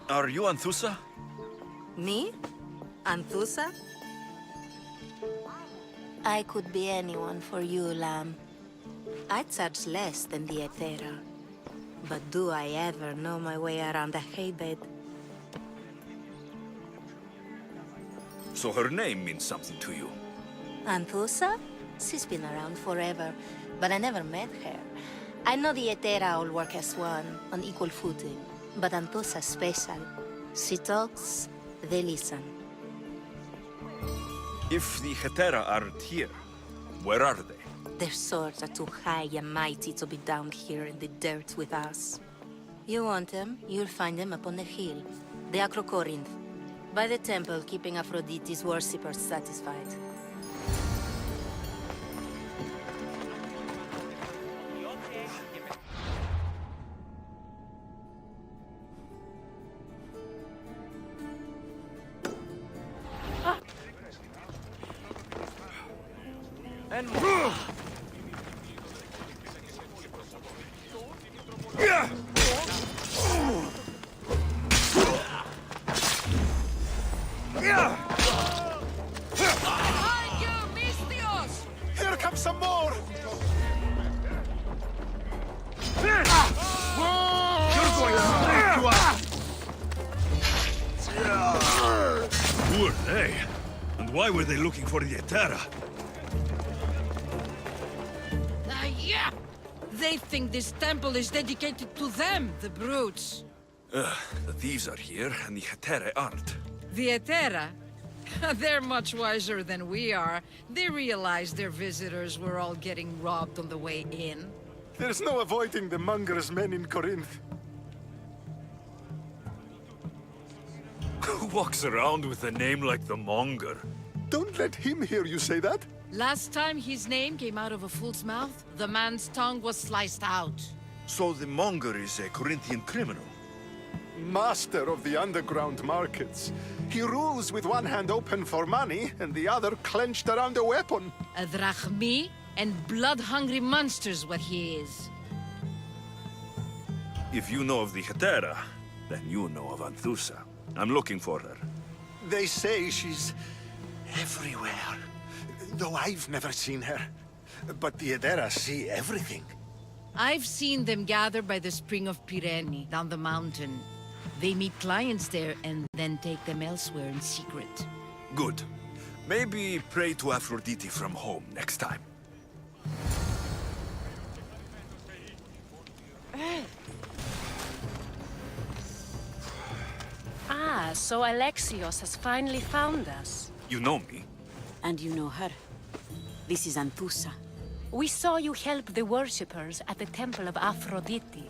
Are you Anthusa? Me? Anthusa? I could be anyone for you, Lamb. I charge less than the Ethera. But do I ever know my way around a haybed? So her name means something to you. Anthusa? She's been around forever, but I never met her. I know the Ethera all work as one, on equal footing. But Anthusa's special. She talks, they listen. If the Hetera aren't here, where are they? Their swords are too high and mighty to be down here in the dirt with us. You want them, you'll find them up on the hill. The Acrocorinth. By the temple, keeping Aphrodite's worshippers satisfied. Here comes some more! Who are they? And why were they looking for the Hetera? Yeah! They think this temple is dedicated to them, the brutes. The thieves are here, and the Hetera aren't. The Ethera? They're much wiser than we are. They realized their visitors were all getting robbed on the way in. There's no avoiding the monger's men in Corinth. Who walks around with a name like the Monger? Don't let him hear you say that. Last time his name came out of a fool's mouth, the man's tongue was sliced out. So the Monger is a Corinthian criminal? Master of the underground markets. He rules with one hand open for money and the other clenched around a weapon. A drachmi and blood-hungry monster's what he is. If you know of the Hetera, then you know of Anthusa. I'm looking for her. They say she's everywhere. Though I've never seen her. But the Edera see everything. I've seen them gather by the spring of Pyrene, down the mountain. They meet clients there and then take them elsewhere in secret. Good. Maybe pray to Aphrodite from home next time. Ah, so Alexios has finally found us. You know me? And you know her. This is Anthusa. We saw you help the worshippers at the temple of Aphrodite.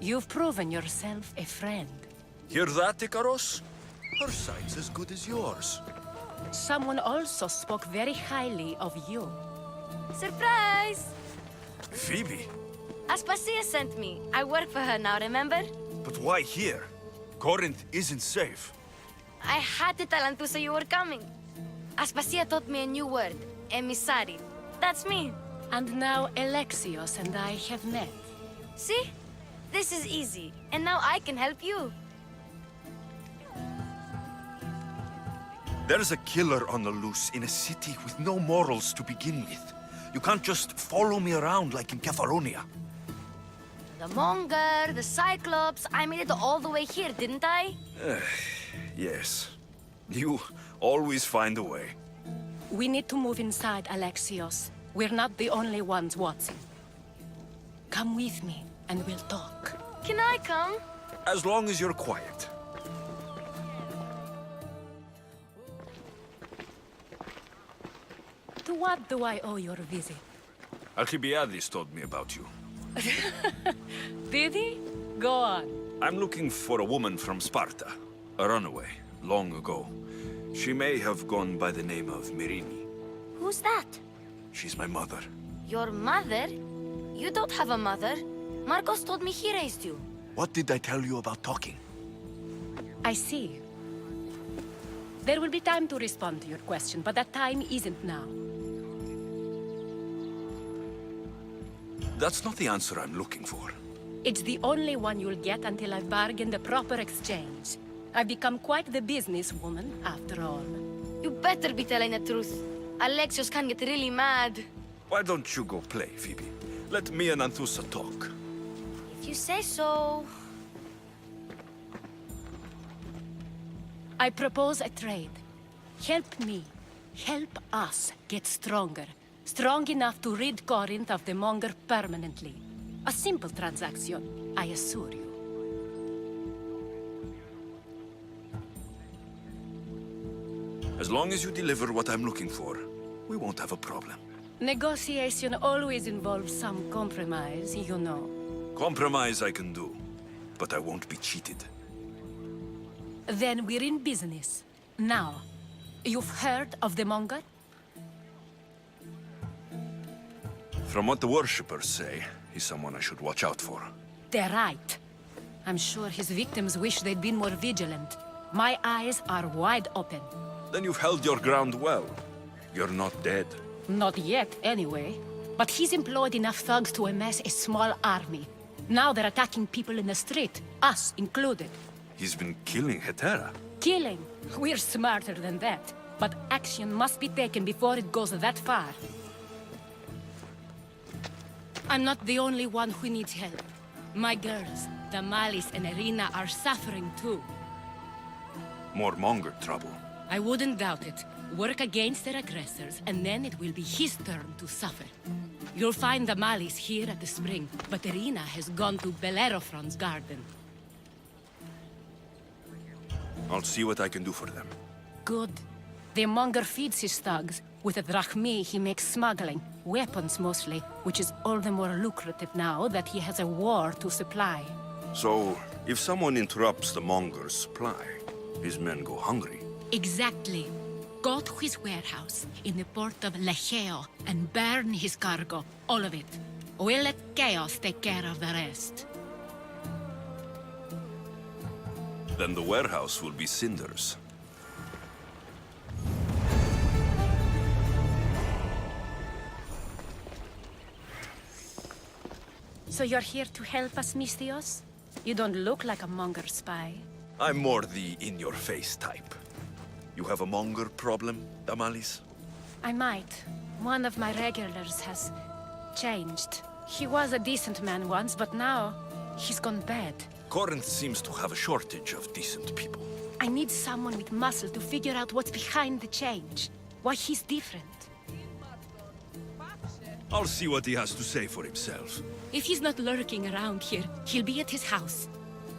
You've proven yourself a friend. Hear that, Ikaros? Her sight's as good as yours. Someone also spoke very highly of you. Surprise! Phoebe? Aspasia sent me. I work for her now, remember? But why here? Corinth isn't safe. I had to tell Anthusa you were coming. Aspasia taught me a new word. Emissary. That's me. And now Alexios and I have met. See? This is easy. And now I can help you. There's a killer on the loose in a city with no morals to begin with. You can't just follow me around like in Kefalonia. The Monger, the Cyclops. I made it all the way here, didn't I? Yes. You always find a way. We need to move inside, Alexios. We're not the only ones watching. Come with me, and we'll talk. Can I come? As long as you're quiet. To what do I owe your visit? Alcibiades told me about you. Did he? Go on. I'm looking for a woman from Sparta. A runaway, long ago. She may have gone by the name of Myrine. Who's that? She's my mother. Your mother? You don't have a mother. Marcos told me he raised you. What did I tell you about talking? I see. There will be time to respond to your question, but that time isn't now. That's not the answer I'm looking for. It's the only one you'll get until I've bargained a proper exchange. I've become quite the businesswoman, after all. You better be telling the truth. Alexios can get really mad. Why don't you go play, Phoebe? Let me and Anthusa talk. If you say so. I propose a trade. Help me. Help us get stronger. Strong enough to rid Corinth of the Monger permanently. A simple transaction, I assure you. As long as you deliver what I'm looking for, we won't have a problem. Negotiation always involves some compromise, you know. Compromise I can do, but I won't be cheated. Then we're in business. Now, you've heard of the Monger? From what the worshippers say, he's someone I should watch out for. They're right. I'm sure his victims wish they'd been more vigilant. My eyes are wide open. Then you've held your ground well. You're not dead. Not yet, anyway. But he's employed enough thugs to amass a small army. Now they're attacking people in the street, us included. He's been killing Hetera. Killing? We're smarter than that. But action must be taken before it goes that far. I'm not the only one who needs help. My girls, Damalis and Irina, are suffering too. More Monger trouble. I wouldn't doubt it. Work against their aggressors, and then it will be his turn to suffer. You'll find Damalis here at the spring, but Irina has gone to Bellerophon's garden. I'll see what I can do for them. Good. The Monger feeds his thugs. With the drachmi, he makes smuggling. Weapons, mostly, which is all the more lucrative now that he has a war to supply. So, if someone interrupts the Monger's supply, his men go hungry. Exactly. Go to his warehouse in the port of Lecheo and burn his cargo, all of it. We'll let chaos take care of the rest. Then the warehouse will be cinders. So you're here to help us, Misthios? You don't look like a Monger spy. I'm more the in-your-face type. You have a Monger problem, Damalis? I might. One of my regulars has changed. He was a decent man once, but now he's gone bad. Corinth seems to have a shortage of decent people. I need someone with muscle to figure out what's behind the change. Why he's different. I'll see what he has to say for himself. If he's not lurking around here, he'll be at his house.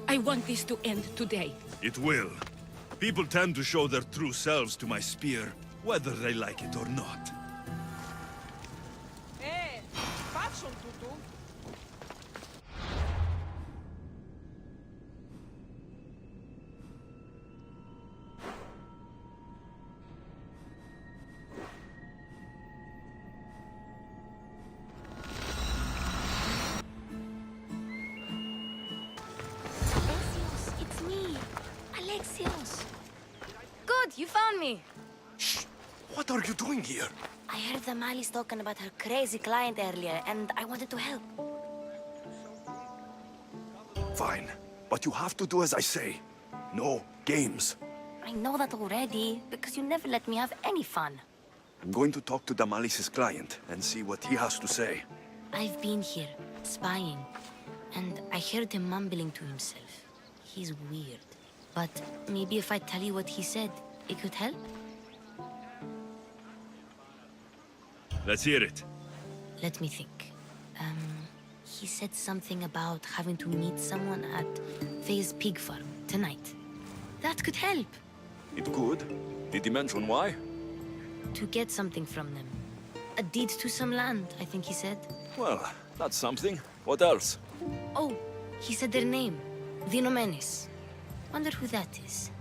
I want this to end today. It will. People tend to show their true selves to my spear, whether they like it or not. Faccio un tutù. Alexios, it's me. Alexios. Good, you found me. Shh! What are you doing here? I heard the Mali's talking about her crazy client earlier, and I wanted to help. Fine, but you have to do as I say. No games. I know that already, because you never let me have any fun. I'm going to talk to Damalis's client and see what he has to say. I've been here, spying, and I heard him mumbling to himself. He's weird. But maybe if I tell you what he said, it could help? Let's hear it. Let me think. He said something about having to meet someone at Faye's pig farm tonight. That could help. It could. Did he mention why? To get something from them. A deed to some land, I think he said. Well, that's something. What else? Oh, he said their name. Vinomenes. Wonder who that is.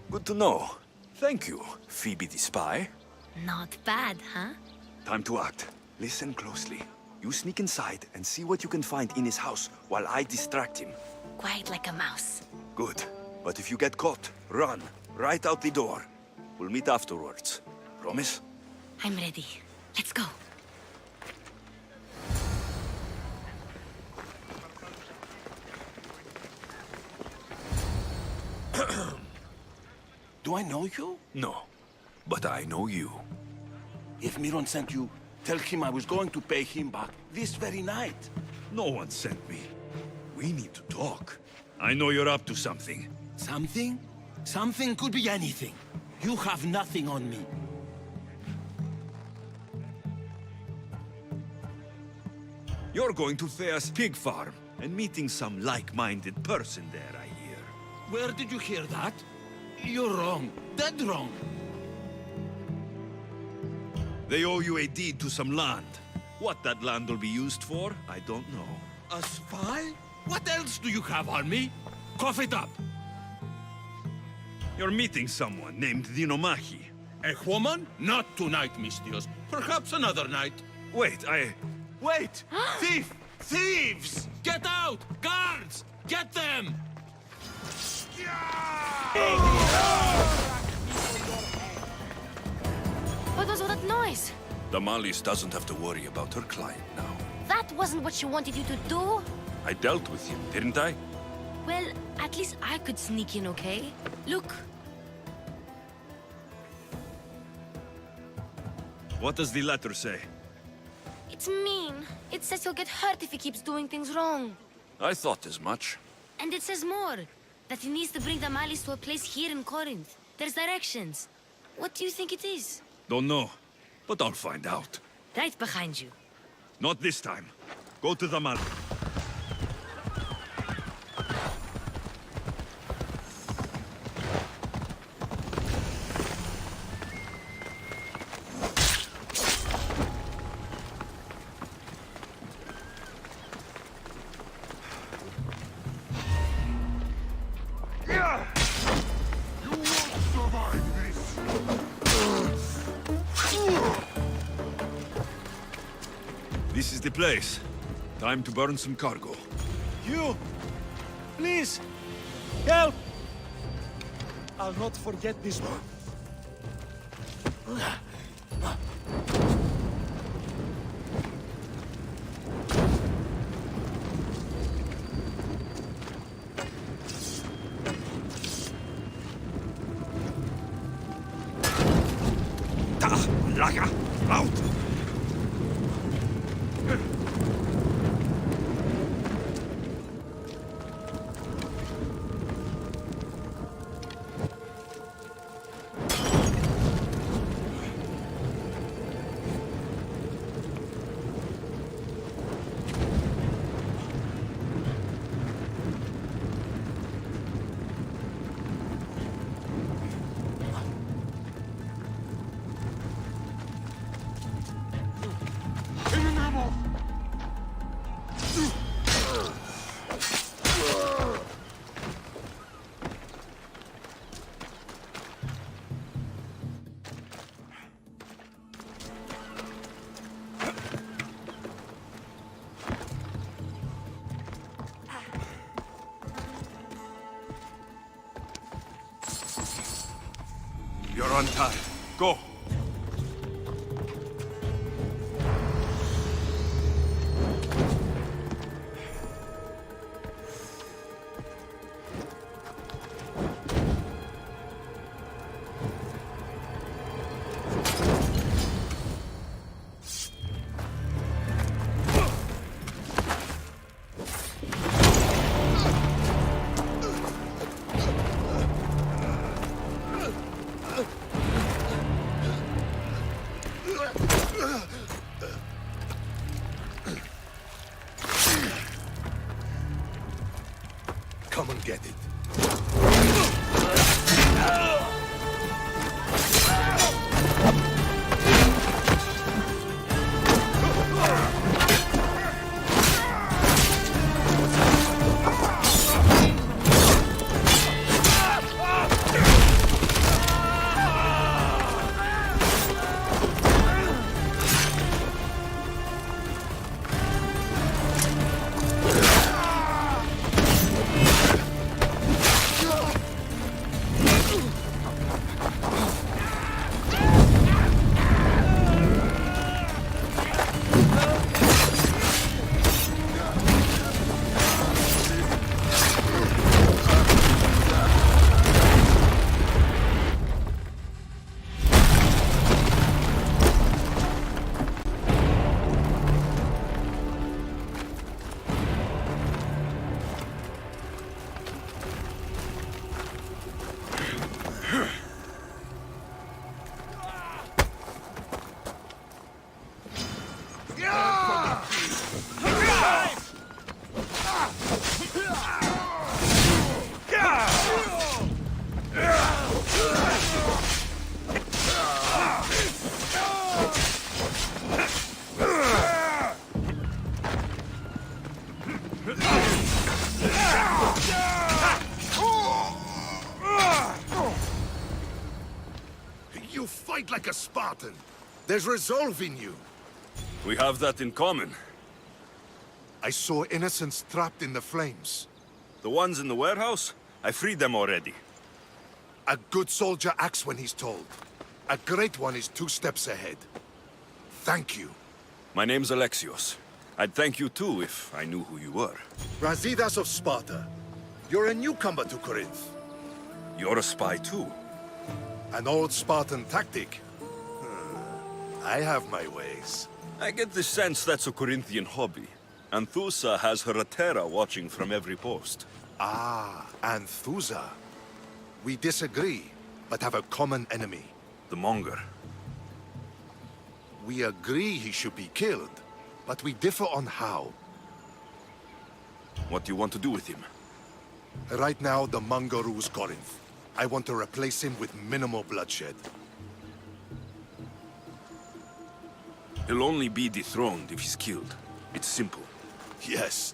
Good to know. Thank you, Phoebe the spy. Not bad, huh? Time to act. Listen closely. You sneak inside and see what you can find in his house while I distract him. Quiet like a mouse. Good. But if you get caught, run. Right out the door. We'll meet afterwards. Promise? I'm ready. Let's go. Do I know you? No. But I know you. If Miron sent you, tell him I was going to pay him back this very night. No one sent me. We need to talk. I know you're up to something. Something? Something could be anything. You have nothing on me. You're going to Thea's pig farm and meeting some like-minded person there, I hear. Where did you hear that? You're wrong. Dead wrong. They owe you a deed to some land. What that land will be used for, I don't know. A spy? What else do you have on me? Cough it up. You're meeting someone named Dinomachi. A woman? Not tonight, Mistios. Perhaps another night. Wait, Wait! Thief! Thieves! Get out! Guards! Get them! What was all that noise? Damalis doesn't have to worry about her client now. That wasn't what she wanted you to do. I dealt with him, didn't I? Well, at least I could sneak in, okay? Look. What does the letter say? It's mean. It says he'll get hurt if he keeps doing things wrong. I thought as much. And it says more. That he needs to bring Damalis to a place here in Corinth. There's directions. What do you think it is? Don't know, but I'll find out. Right behind you. Not this time. Go to Damalis. This is the place. Time to burn some cargo. You! Please! Help! I'll not forget this one. Laga! Out! You're on time. Go! Come and get it. Spartan. There's resolve in you. We have that in common. I saw innocents trapped in the flames. The ones in the warehouse? I freed them already. A good soldier acts when he's told. A great one is 2 steps ahead. Thank you. My name's Alexios. I'd thank you too if I knew who you were. Brasidas of Sparta. You're a newcomer to Corinth. You're a spy too. An old Spartan tactic. I have my ways. I get the sense that's a Corinthian hobby. Anthusa has her Atera watching from every post. Ah, Anthusa. We disagree, but have a common enemy. The Monger. We agree he should be killed, but we differ on how. What do you want to do with him? Right now, the Monger rules Corinth. I want to replace him with minimal bloodshed. He'll only be dethroned if he's killed. It's simple. Yes.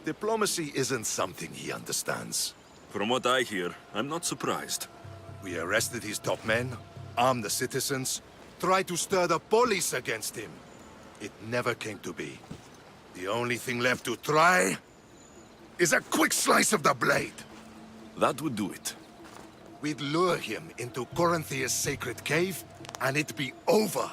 Diplomacy isn't something he understands. From what I hear, I'm not surprised. We arrested his top men, armed the citizens, tried to stir the police against him. It never came to be. The only thing left to try is a quick slice of the blade. That would do it. We'd lure him into Corinthia's sacred cave, and it'd be over.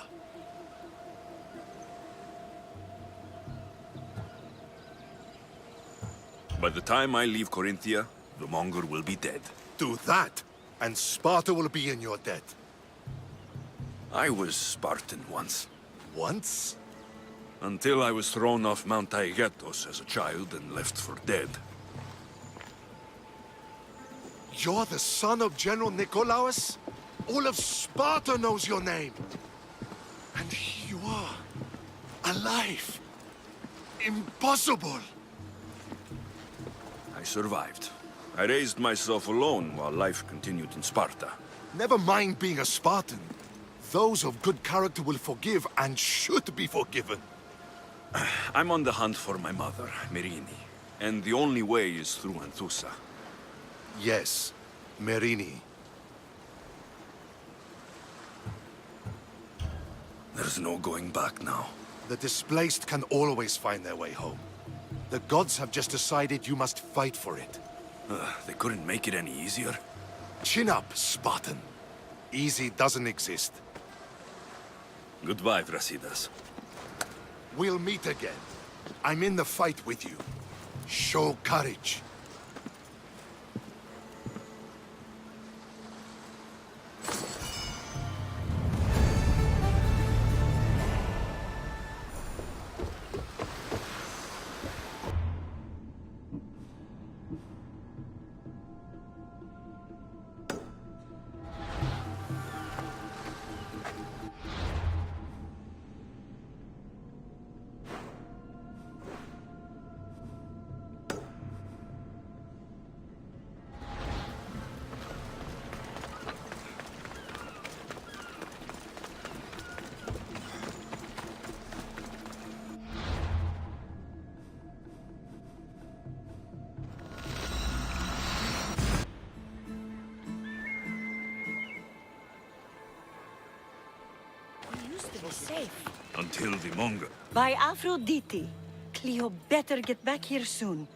By the time I leave Corinthia, the Monger will be dead. Do that, and Sparta will be in your debt. I was Spartan once. Once? Until I was thrown off Mount Taygetos as a child and left for dead. You're the son of General Nikolaos? All of Sparta knows your name. And here you are, alive. Impossible. I survived. I raised myself alone while life continued in Sparta. Never mind being a Spartan. Those of good character will forgive and should be forgiven. I'm on the hunt for my mother, Merini. And the only way is through Anthusa. Yes, Merini. There's no going back now. The displaced can always find their way home. The gods have just decided you must fight for it. They couldn't make it any easier. Chin up, Spartan. Easy doesn't exist. Goodbye, Brasidas. We'll meet again. I'm in the fight with you. Show courage. Safe. Until the Monger. By Aphrodite. Cleo better get back here soon.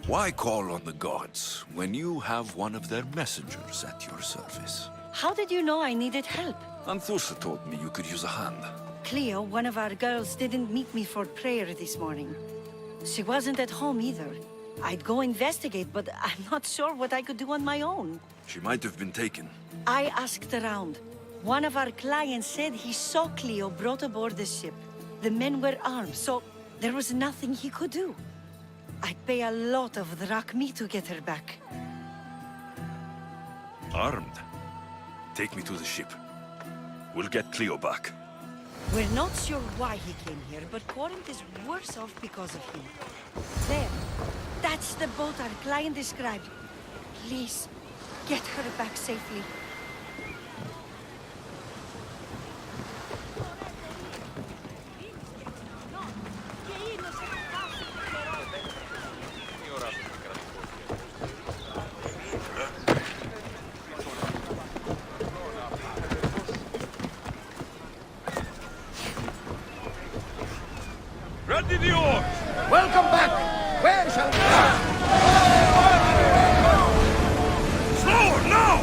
Why call on the gods when you have one of their messengers at your service? How did you know I needed help? Anthusa told me you could use a hand. Cleo, one of our girls, didn't meet me for prayer this morning. She wasn't at home either. I'd go investigate, but I'm not sure what I could do on my own. She might have been taken. I asked around. One of our clients said he saw Cleo brought aboard the ship. The men were armed, so there was nothing he could do. I'd pay a lot of drachmi to get her back. Armed? Take me to the ship. We'll get Cleo back. We're not sure why he came here, but Corinth is worse off because of him. There. That's the boat our client described. Please, get her back safely. Ready the oars! Welcome back! Where shall we start? Slower, now!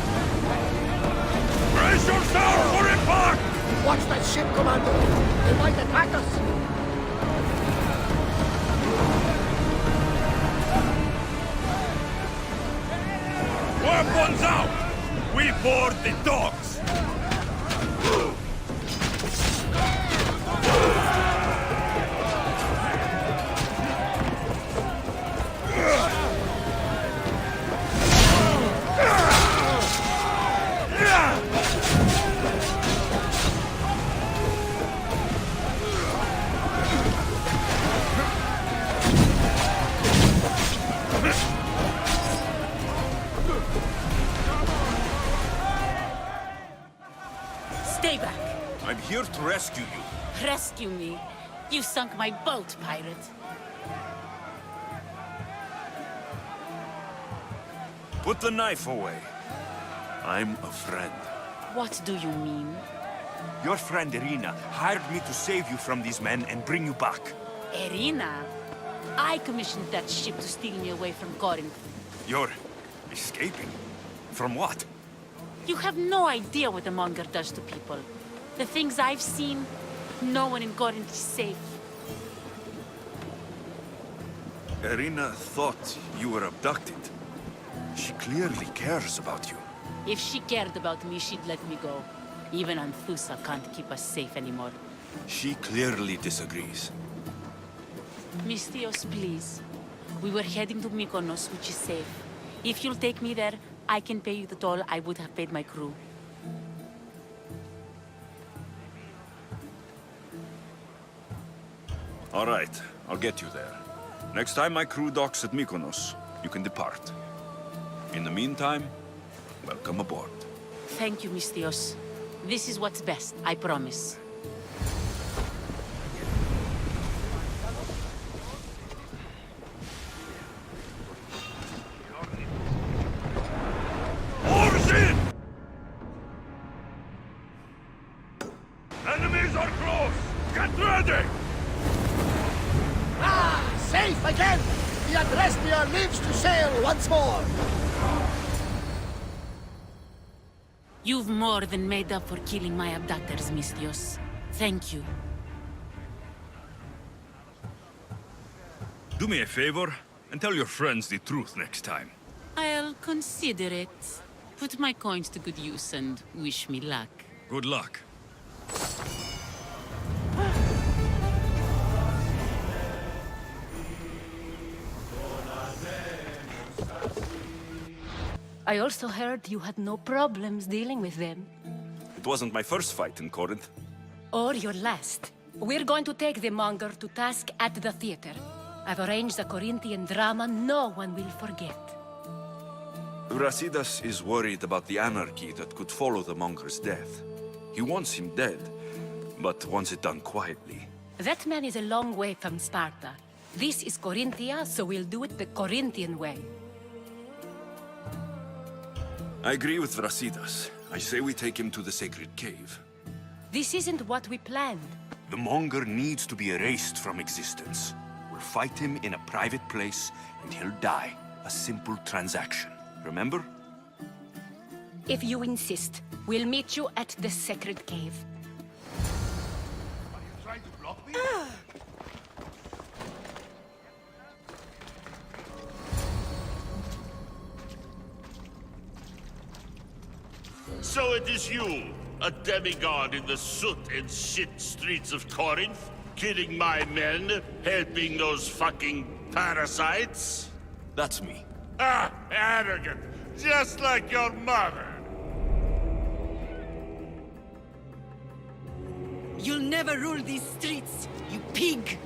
Brace yourself for impact! Watch that ship, Commander! They might attack us! Weapons out! We board the dogs! Stay back. I'm here to rescue you. Rescue me. You sunk my boat, pirate. Put the knife away. I'm a friend. What do you mean? Your friend Irina hired me to save you from these men and bring you back. Irina? I commissioned that ship to steal me away from Corinth. You're escaping? From what? You have no idea what the Monger does to people. The things I've seen, no one in Corinth is safe. Irina thought you were abducted. She clearly cares about you. If she cared about me, she'd let me go. Even Anthusa can't keep us safe anymore. She clearly disagrees. Mystios, please. We were heading to Mykonos, which is safe. If you'll take me there, I can pay you the toll I would have paid my crew. All right, I'll get you there. Next time my crew docks at Mykonos, you can depart. In the meantime, welcome aboard. Thank you, Mystios. This is what's best, I promise. Oars in! Enemies are close! Get ready! Ah! Safe again! The Adrestia lives to sail once more! You've more than made up for killing my abductors, Mystios. Thank you. Do me a favor and tell your friends the truth next time. I'll consider it. Put my coins to good use and wish me luck. Good luck. I also heard you had no problems dealing with them. It wasn't my first fight in Corinth. Or your last. We're going to take the monger to task at the theater. I've arranged a Corinthian drama no one will forget. Brasidas is worried about the anarchy that could follow the monger's death. He wants him dead, but wants it done quietly. That man is a long way from Sparta. This is Corinthia, so we'll do it the Corinthian way. I agree with Brasidas. I say we take him to the sacred cave. This isn't what we planned. The monger needs to be erased from existence. We'll fight him in a private place, and he'll die. A simple transaction. Remember? If you insist, we'll meet you at the sacred cave. Are you trying to block me? So it is you, a demigod in the soot and shit streets of Corinth, killing my men, helping those fucking parasites? That's me. Ah, arrogant, just like your mother. You'll never rule these streets, you pig!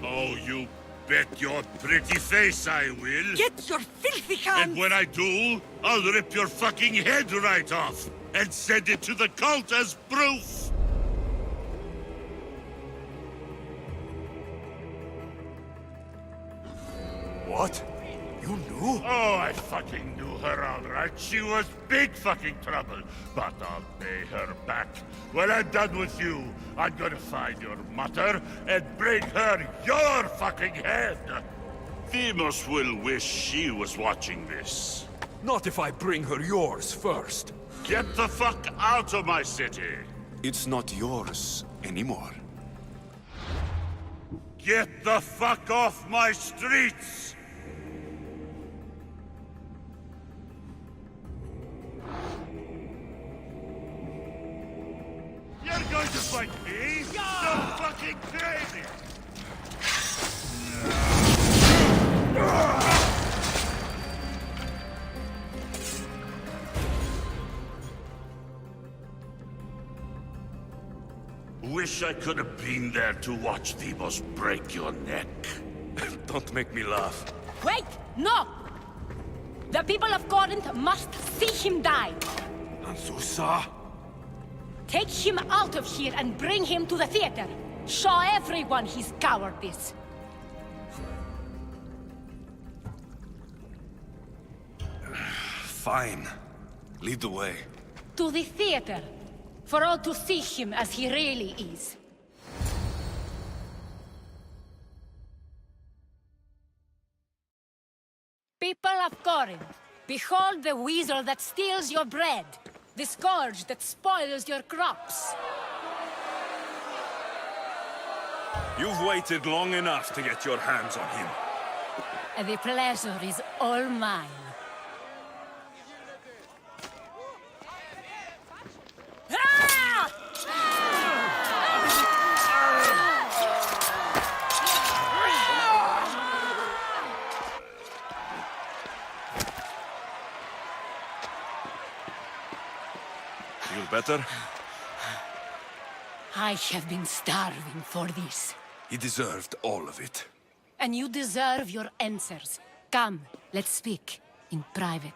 Oh, you bet your pretty face I will. Get your filthy hands! And when I do, I'll rip your fucking head right off and send it to the cult as proof. What? You knew? Oh, I fucking knew her all right. She was big fucking trouble. But I'll pay her back. When I'm done with you, I'm gonna find your mother and bring her your fucking head. Demos will wish she was watching this. Not if I bring her yours first. Get the fuck out of my city. It's not yours anymore. Get the fuck off my streets! You're going to fight me? So fucking crazy! Wish I could have been there to watch Demos break your neck. Don't make me laugh. Wait! No! The people of Corinth must see him die. Anthusa? Take him out of here and bring him to the theater. Show everyone his cowardice. Fine. Lead the way. To the theater. For all to see him as he really is. People of Corinth, behold the weasel that steals your bread, the scourge that spoils your crops. You've waited long enough to get your hands on him. And the pleasure is all mine. Ah! Feel better? I have been starving for this. He deserved all of it. And you deserve your answers. Come, let's speak in private.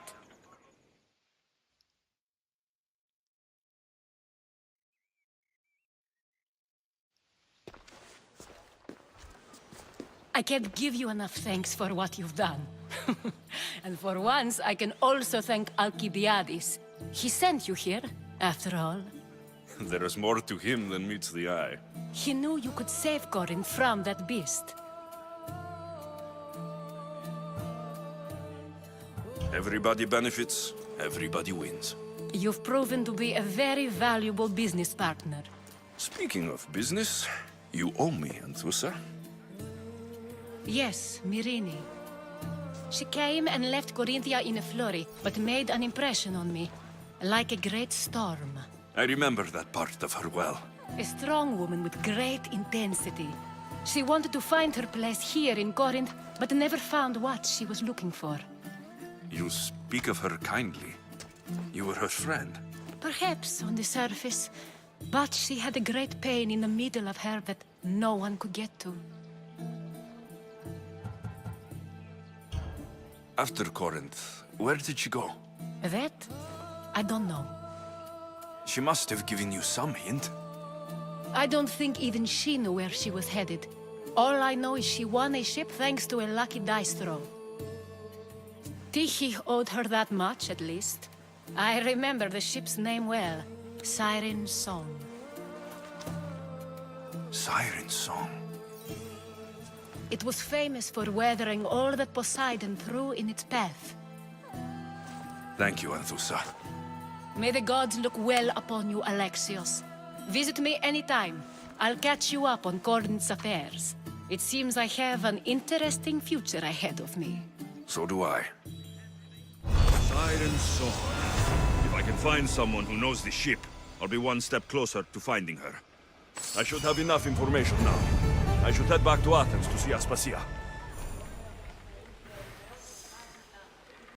I can't give you enough thanks for what you've done. And for once, I can also thank Alcibiades. He sent you here, after all. There is more to him than meets the eye. He knew you could save Corinth from that beast. Everybody benefits, everybody wins. You've proven to be a very valuable business partner. Speaking of business, you owe me, Anthusa. Yes, Myrine. She came and left Corinthia in a flurry, but made an impression on me, like a great storm. I remember that part of her well. A strong woman with great intensity. She wanted to find her place here in Corinth, but never found what she was looking for. You speak of her kindly. You were her friend. Perhaps on the surface, but she had a great pain in the middle of her that no one could get to. After Corinth, where did she go? That? I don't know. She must have given you some hint. I don't think even she knew where she was headed. All I know is she won a ship thanks to a lucky dice throw. Tyche owed her that much, at least. I remember the ship's name well. Siren Song. Siren Song. It was famous for weathering all that Poseidon threw in its path. Thank you, Anthusa. May the gods look well upon you, Alexios. Visit me anytime. I'll catch you up on Corinth's affairs. It seems I have an interesting future ahead of me. So do I. Siren Song. If I can find someone who knows the ship, I'll be one step closer to finding her. I should have enough information now. I should head back to Athens to see Aspasia.